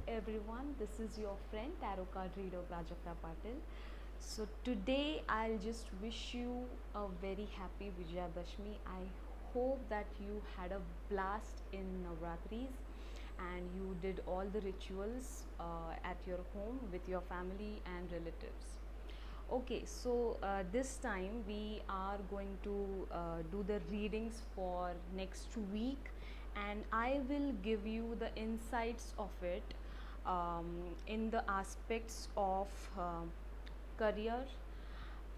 everyone, this is your friend Tarot Card Reader Prajakta Patil. So today I'll just wish you a very happy Vijayadashmi. I hope that you had a blast in Navratris and you did all the rituals at your home with your family and relatives. Okay, so this time we are going to do the readings for next week, and I will give you the insights of it um, in the aspects of career,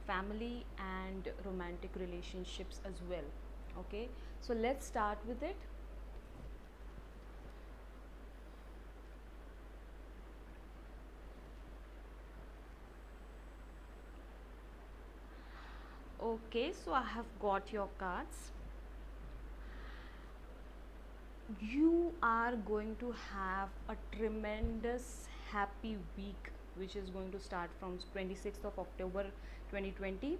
family, and romantic relationships as well. Okay, so let's start with it. Okay, so I have got your cards. You are going to have a tremendous happy week which is going to start from 26th of October 2020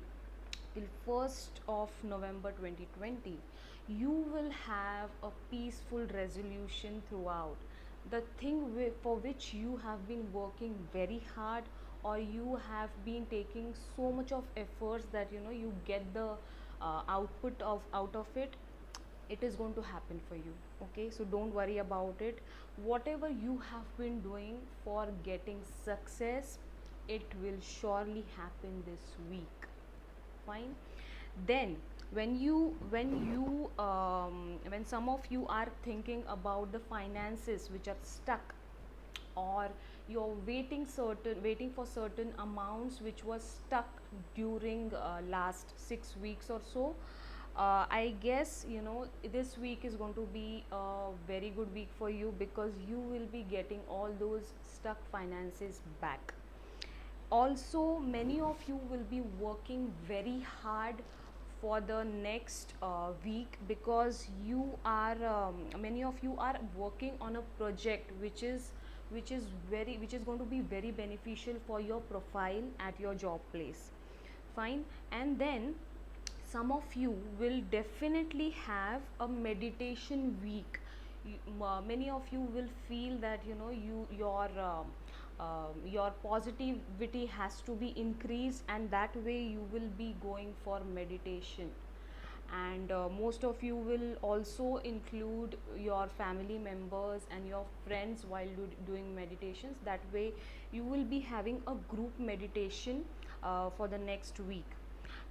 till 1st of November 2020. You will have a peaceful resolution throughout. The thing for which you have been working very hard, or you have been taking so much of efforts that you get the output of out of it, it is going to happen for you. Okay, so don't worry about it. Whatever you have been doing for getting success, it will surely happen this week. Fine. Then when some of you are thinking about the finances which are stuck, or you're waiting for certain amounts which was stuck during last 6 weeks or so, I guess this week is going to be a very good week for you, because you will be getting all those stuck finances back. Also, many of you will be working very hard for the next week, because many of you are working on a project which is going to be very beneficial for your profile at your job place. Fine. And then some of you will definitely have a meditation week. Many of you will feel that your positivity has to be increased, and that way you will be going for meditation. And most of you will also include your family members and your friends while doing meditations. That way you will be having a group meditation for the next week.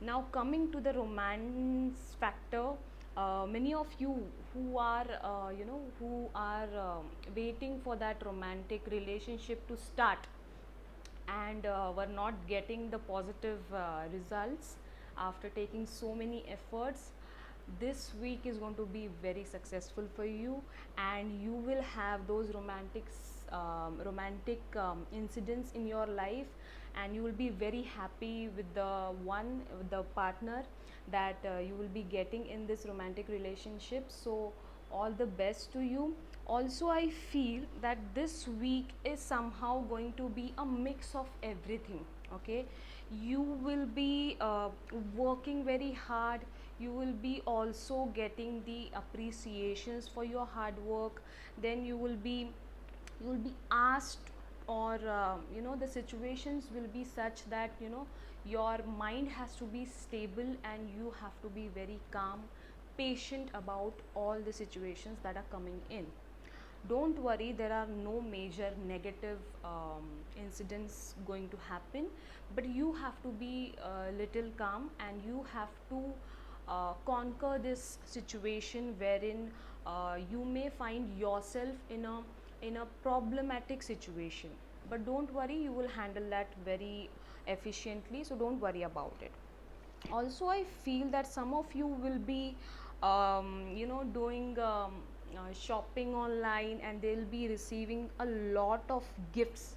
Now, coming to the romance factor, many of you who are waiting for that romantic relationship to start, and were not getting the positive results after taking so many efforts, this week is going to be very successful for you, and you will have those romantic incidents in your life, and you will be very happy with the partner that you will be getting in this romantic relationship. So all the best to you. Also, I feel that this week is somehow going to be a mix of everything. Okay, you will be working very hard. You will be also getting the appreciations for your hard work. Then you will be asked, or the situations will be such that your mind has to be stable, and you have to be very calm, patient about all the situations that are coming in. Don't worry, there are no major negative incidents going to happen, but you have to be a little calm, and you have to conquer this situation wherein you may find yourself in a problematic situation. But don't worry, you will handle that very efficiently, so don't worry about it. Also, I feel that some of you will be doing shopping online, and they'll be receiving a lot of gifts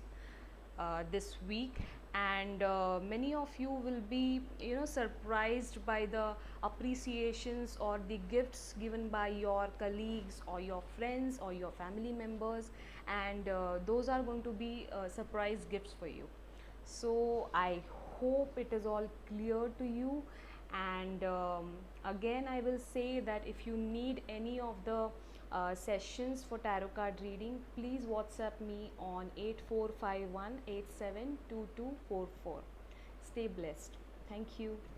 this week, and many of you will be surprised by the appreciations or the gifts given by your colleagues or your friends or your family members, and those are going to be surprise gifts for you. So I hope it is all clear to you. And again, I will say that if you need any of the sessions for tarot card reading, please WhatsApp me on 8451872244. Stay blessed. Thank you.